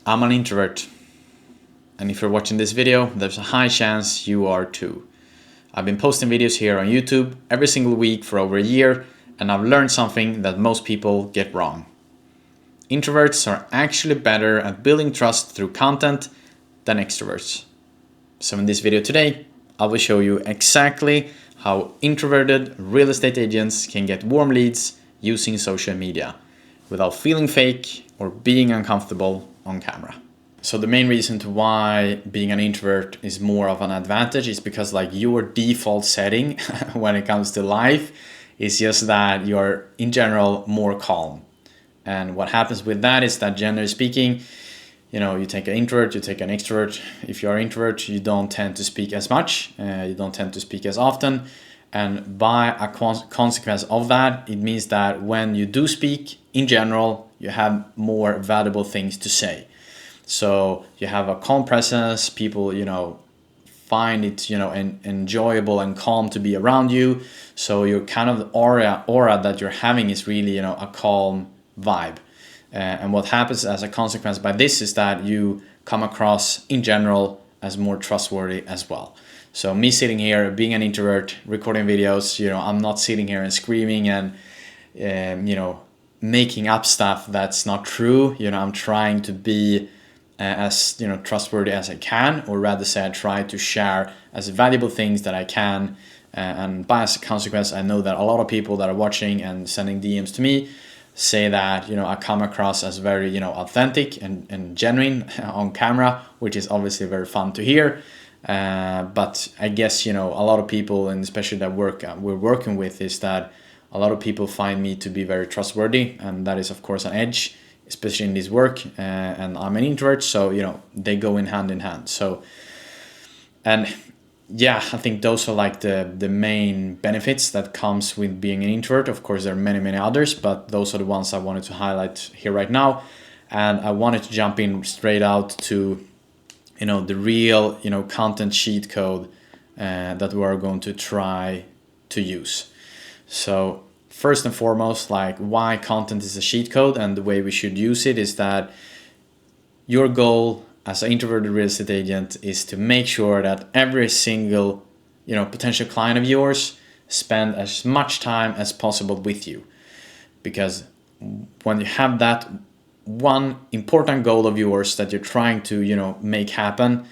I'm an introvert, and if you're watching this video, there's a high chance you are too. I've been posting videos here on YouTube every single week for over a year, and I've learned something that most people get wrong. Introverts are actually better at building trust through content than extroverts. So in this video today, I will show you exactly how introverted real estate agents can get warm leads using social media without feeling fake or being uncomfortable on camera. So the main reason to why being an introvert is more of an advantage is because your default setting when it comes to life is just that you're in general more calm. And what happens with that is that, generally speaking, you take an introvert, you take an extrovert. If you're an introvert, you don't tend to speak as much, you don't tend to speak as often. And by a consequence of that, it means that when you do speak, in general, you have more valuable things to say. So you have a calm presence, people, find it, enjoyable and calm to be around you. So your kind of aura that you're having is really, a calm vibe. And what happens as a consequence by this is that you come across in general as more trustworthy as well. So me sitting here, being an introvert, recording videos, I'm not sitting here and screaming and, making up stuff that's not true. I'm trying to be as trustworthy as I can, or rather say I try to share as valuable things that I can. And by as a consequence, I know that a lot of people that are watching and sending DMs to me say that I come across as very authentic and genuine on camera, which is obviously very fun to hear. But I guess a lot of people, and especially that we're working with, is that a lot of people find me to be very trustworthy, and that is of course an edge, especially in this work. And I'm an introvert, so they go in hand. So, and yeah, I think those are the main benefits that comes with being an introvert. Of course, there are many others, but those are the ones I wanted to highlight here right now. And I wanted to jump in straight out to the real content cheat code that we are going to try to use. So first and foremost, why content is a cheat code and the way we should use it is that your goal as an introverted real estate agent is to make sure that every single potential client of yours spend as much time as possible with you. Because when you have that one important goal of yours that you're trying to make happen,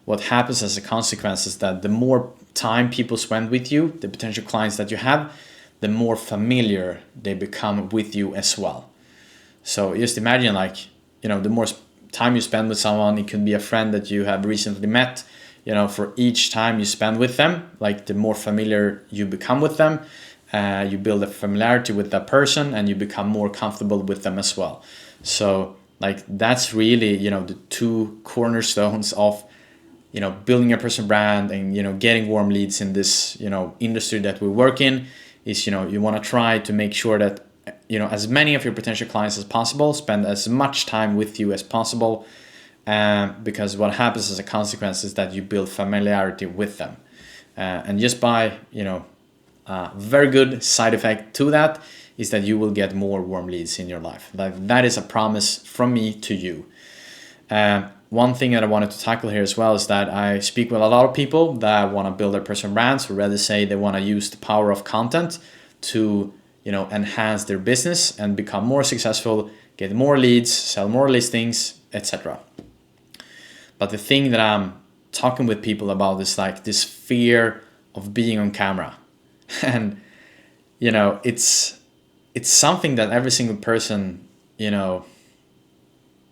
what happens as a consequence is that the more time people spend with you, the potential clients that you have, the more familiar they become with you as well. So just imagine the more time you spend with someone, it could be a friend that you have recently met, for each time you spend with them, the more familiar you become with them, you build a familiarity with that person and you become more comfortable with them as well. So that's really the two cornerstones of building a personal brand and getting warm leads in this industry that we work in. Is you want to try to make sure that as many of your potential clients as possible spend as much time with you as possible, because what happens as a consequence is that you build familiarity with them, and just by a very good side effect to that is that you will get more warm leads in your life. That is a promise from me to you. One thing that I wanted to tackle here as well is that I speak with a lot of people that want to build their personal brands, or rather say they want to use the power of content to enhance their business and become more successful, get more leads, sell more listings, etc. But the thing that I'm talking with people about is this fear of being on camera. And it's something that every single person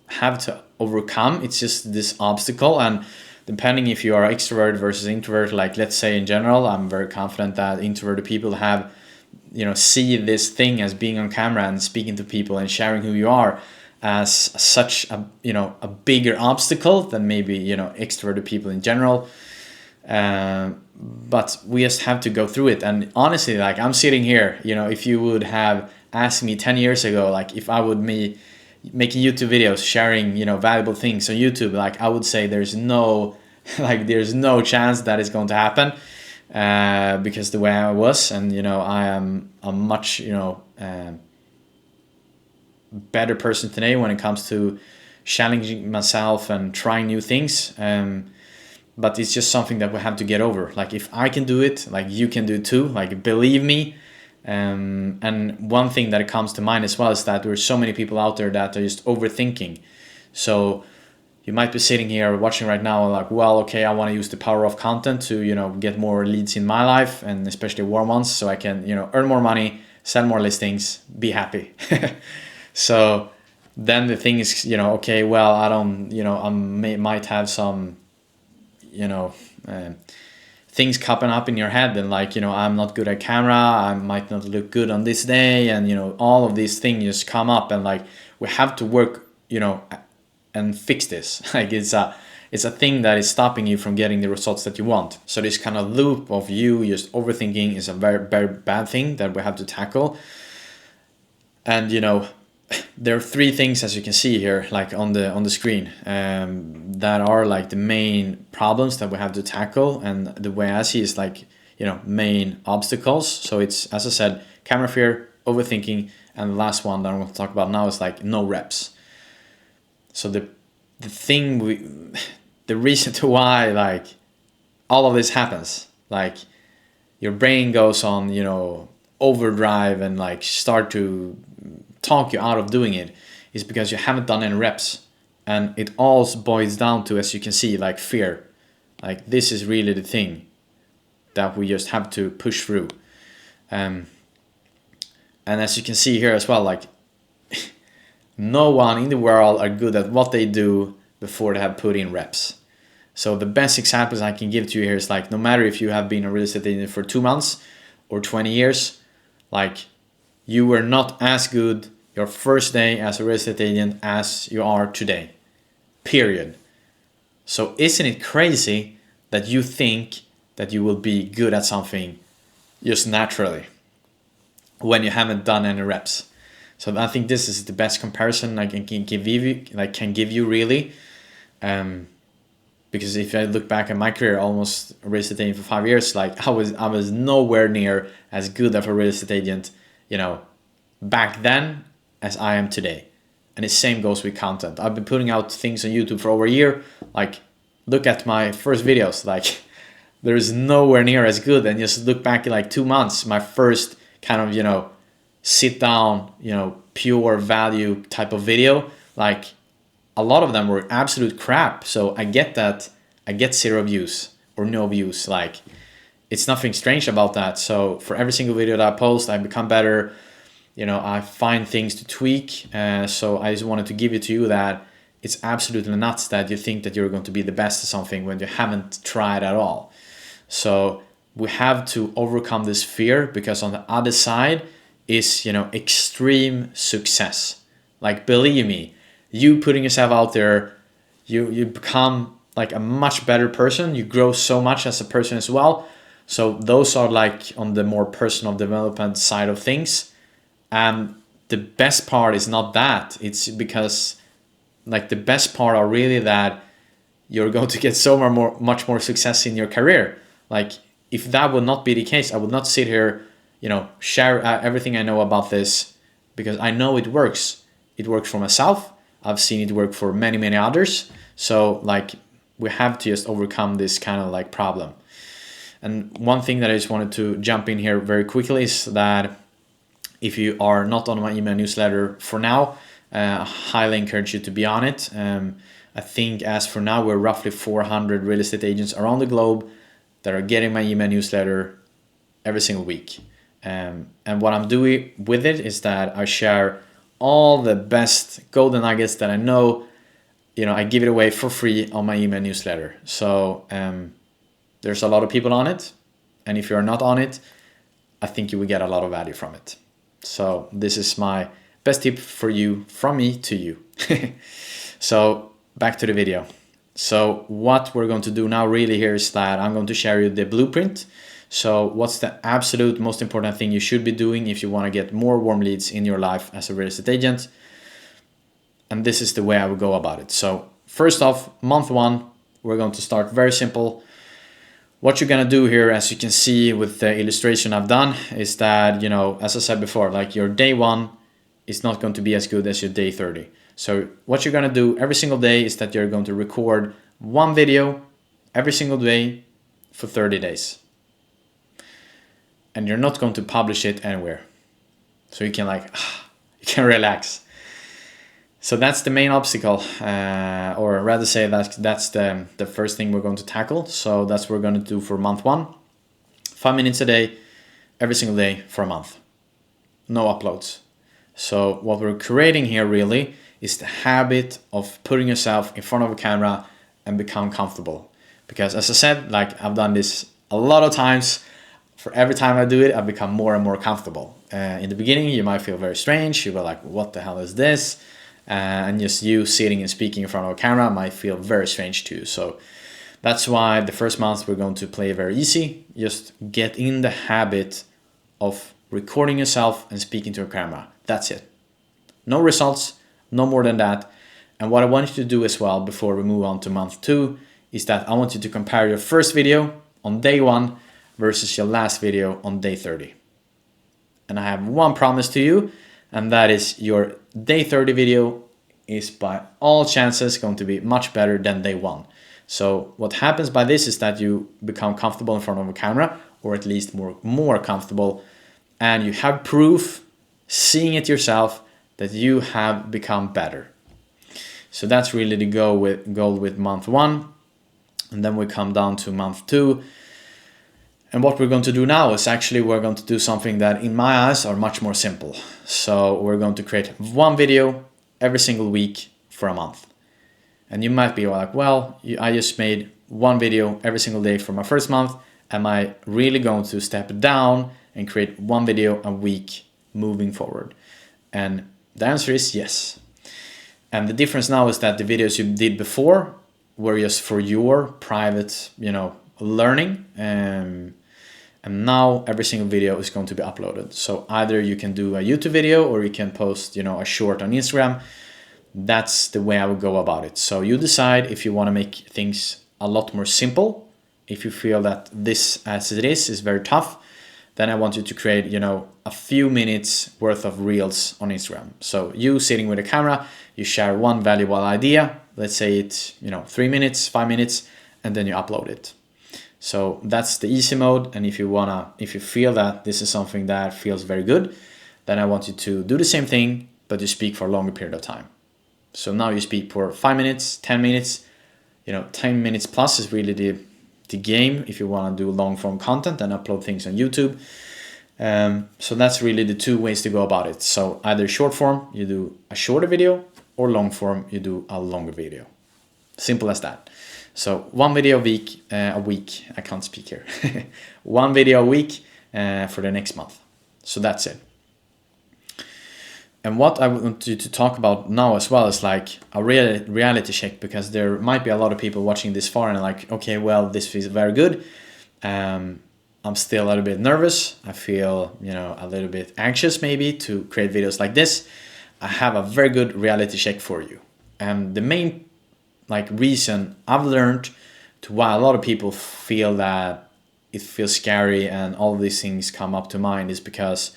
have to overcome. It's just this obstacle, and depending if you are extrovert versus introvert, let's say in general, I'm very confident that introverted people have see this thing as being on camera and speaking to people and sharing who you are as such a bigger obstacle than maybe extroverted people in general. But we just have to go through it. And honestly, I'm sitting here, if you would have asked me 10 years ago, if I would be making YouTube videos, sharing, valuable things on YouTube, I would say there's no, there's no chance that is going to happen, because the way I was, and, I am a much, better person today when it comes to challenging myself and trying new things. But it's just something that we have to get over. Like if I can do it, like you can do it too. Like believe me. And one thing that comes to mind as well is that there's so many people out there that are just overthinking. So you might be sitting here watching right now like, well, okay, I want to use the power of content to, get more leads in my life, and especially warm ones, so I can, earn more money, sell more listings, be happy. So then the thing is, okay, well, I don't, might have some, things coming up in your head, and like, I'm not good at camera, I might not look good on this day, and all of these things just come up, and like we have to work, and fix this. Like it's a thing that is stopping you from getting the results that you want. So this kind of loop of you just overthinking is a very, very bad thing that we have to tackle. And there are three things, as you can see here, like on the screen, that are like the main problems that we have to tackle. And the way I see is like, main obstacles. So it's, as I said, camera fear, overthinking, and the last one that I'm going to talk about now is like no reps. So the reason to why like all of this happens, like your brain goes on, overdrive and like start to talk you out of doing it, is because you haven't done any reps. And it all boils down to, as you can see, like fear. Like this is really the thing that we just have to push through. And as you can see here as well, like no one in the world are good at what they do before they have put in reps. So the best examples I can give to you here is like, no matter if you have been a real estate agent for 2 months or 20 years, like you were not as good your first day as a real estate agent as you are today, period. So isn't it crazy that you think that you will be good at something just naturally when you haven't done any reps? So I think this is the best comparison I can give you, really. Because if I look back at my career, almost a real estate agent for 5 years, like I was nowhere near as good of a real estate agent, back then as I am today. And the same goes with content. I've been putting out things on YouTube for over a year. Like, look at my first videos. Like, there is nowhere near as good. And just look back at like 2 months, my first kind of, sit down, pure value type of video. Like, a lot of them were absolute crap. So I get that. I get 0 views or no views. Like, it's nothing strange about that. So for every single video that I post, I become better. I find things to tweak. So I just wanted to give it to you that it's absolutely nuts that you think that you're going to be the best at something when you haven't tried at all. So we have to overcome this fear, because on the other side is, extreme success. Like, believe me, you putting yourself out there, you become like a much better person. You grow so much as a person as well. So those are like on the more personal development side of things. And the best part is not that. It's because like the best part are really that you're going to get much more success in your career. Like, if that would not be the case, I would not sit here, share everything I know about this, because I know it works. It works for myself. I've seen it work for many, many others. So like, we have to just overcome this kind of like problem. And one thing that I just wanted to jump in here very quickly is that if you are not on my email newsletter for now, I highly encourage you to be on it. I think as for now, we're roughly 400 real estate agents around the globe that are getting my email newsletter every single week. And what I'm doing with it is that I share all the best golden nuggets that I know. I give it away for free on my email newsletter. So there's a lot of people on it. And if you're not on it, I think you will get a lot of value from it. So this is my best tip for you, from me to you. So back to the video. So what we're going to do now really here is that I'm going to share you the blueprint. So what's the absolute most important thing you should be doing if you want to get more warm leads in your life as a real estate agent? And this is the way I would go about it. So first off, month 1, we're going to start very simple. What you're going to do here, as you can see with the illustration I've done, is that, as I said before, like your day 1 is not going to be as good as your day 30. So what you're going to do every single day is that you're going to record one video every single day for 30 days. And you're not going to publish it anywhere. So you can you can relax. So that's the main obstacle, or rather say that's the first thing we're going to tackle. So that's what we're going to do for month 1. 5 minutes a day, every single day for a month. No uploads. So what we're creating here really is the habit of putting yourself in front of a camera and become comfortable. Because as I said, I've done this a lot of times. For every time I do it, I become more and more comfortable. In the beginning, you might feel very strange. You were like, what the hell is this? And just you sitting and speaking in front of a camera might feel very strange too. So that's why the first month we're going to play very easy. Just get in the habit of recording yourself and speaking to a camera. That's it. No results, no more than that. And what I want you to do as well before we move on to month 2 is that I want you to compare your first video on day 1 versus your last video on day 30. And I have one promise to you, and that is your day 30 video is by all chances going to be much better than day 1. So what happens by this is that you become comfortable in front of a camera, or at least more comfortable, and you have proof, seeing it yourself, that you have become better. So that's really the goal with month 1. And then we come down to month 2. And what we're going to do now is actually we're going to do something that in my eyes are much more simple. So we're going to create one video every single week for a month. And you might be like, well, I just made one video every single day for my first month. Am I really going to step down and create one video a week moving forward? And the answer is yes. And the difference now is that the videos you did before were just for your private, learning. And now every single video is going to be uploaded. So either you can do a YouTube video or you can post, a short on Instagram. That's the way I would go about it. So you decide if you want to make things a lot more simple. If you feel that this as it is very tough, then I want you to create, a few minutes worth of reels on Instagram. So you sitting with a camera, you share one valuable idea. Let's say it's, 3 minutes, 5 minutes, and then you upload it. So that's the easy mode. And if you feel that this is something that feels very good, then I want you to do the same thing, but you speak for a longer period of time. So now you speak for 5 minutes, 10 minutes, 10 minutes plus is really the game if you want to do long form content and upload things on YouTube. So that's really the 2 ways to go about it. So either short form, you do a shorter video, or long form, you do a longer video. Simple as that. So one video a week, I can't speak here. One video a week for the next month. So that's it. And what I want you to talk about now as well is like a reality check, because there might be a lot of people watching this far and like, okay, well, this is very good. I'm still a little bit nervous. I feel, a little bit anxious maybe to create videos like this. I have a very good reality check for you. And the main reason I've learned to why a lot of people feel that it feels scary and all of these things come up to mind is because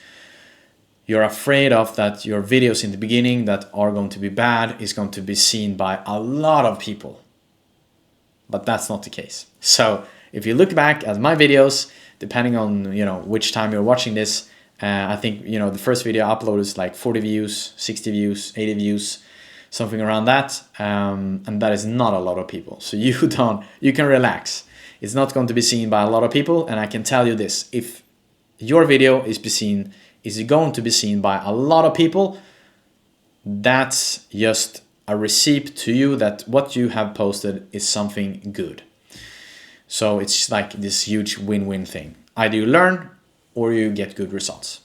you're afraid of that your videos in the beginning that are going to be bad is going to be seen by a lot of people. But that's not the case. So if you look back at my videos, depending on which time you're watching this, I think the first video I uploaded is like 40 views, 60 views, 80 views, something around that, and that is not a lot of people. So you can relax. It's not going to be seen by a lot of people, and I can tell you this: if your video is going to be seen by a lot of people, that's just a receipt to you that what you have posted is something good. So it's like this huge win-win thing. Either you learn or you get good results.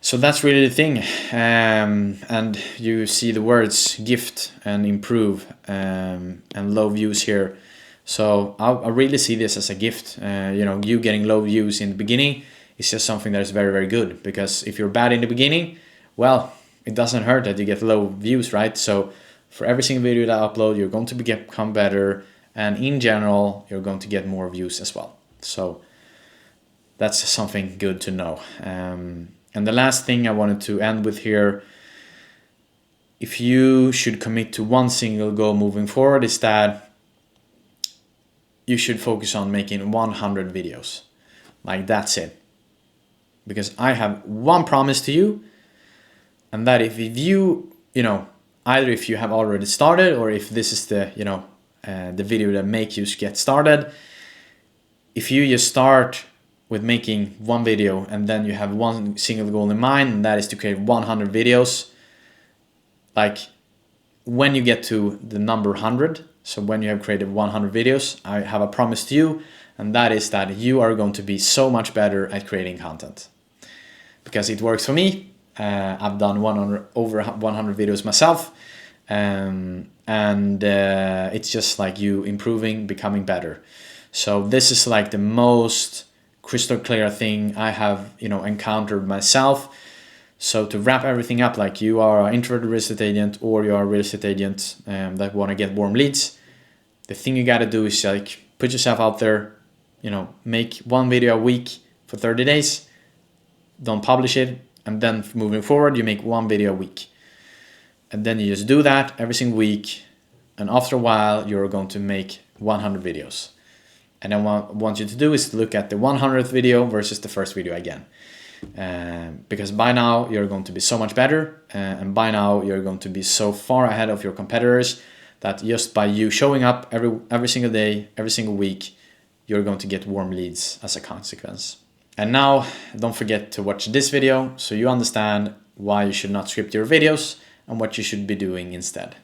So that's really the thing. And you see the words gift and improve and low views here. So I really see this as a gift. You getting low views in the beginning is just something that is very, very good. Because if you're bad in the beginning, well, it doesn't hurt that you get low views, right? So for every single video that I upload, you're going to become better. And in general, you're going to get more views as well. So that's something good to know. And the last thing I wanted to end with here if you should commit to one single goal moving forward, is that you should focus on making 100 videos. Like, that's it. Because I have one promise to you, and that if you, either if you have already started, or if this is the, the video that make you get started, if you just start with making one video and then you have one single goal in mind, and that is to create 100 videos, like when you get to the number 100, so when you have created 100 videos, I have a promise to you, and that is that you are going to be so much better at creating content. Because it works for me. I've done over 100 videos myself, and it's just like you improving, becoming better. So this is like the most crystal clear thing I have encountered myself. So to wrap everything up, like you are an introverted real estate agent, or you are a real estate agent that want to get warm leads, the thing you got to do is like put yourself out there, make one video a week for 30 days, don't publish it, and then moving forward you make one video a week, and then you just do that every single week, and after a while you're going to make 100 videos. And then what I want you to do is to look at the 100th video versus the first video again. Because by now you're going to be so much better, and by now you're going to be so far ahead of your competitors that just by you showing up every single day, every single week, you're going to get warm leads as a consequence. And now don't forget to watch this video so you understand why you should not script your videos and what you should be doing instead.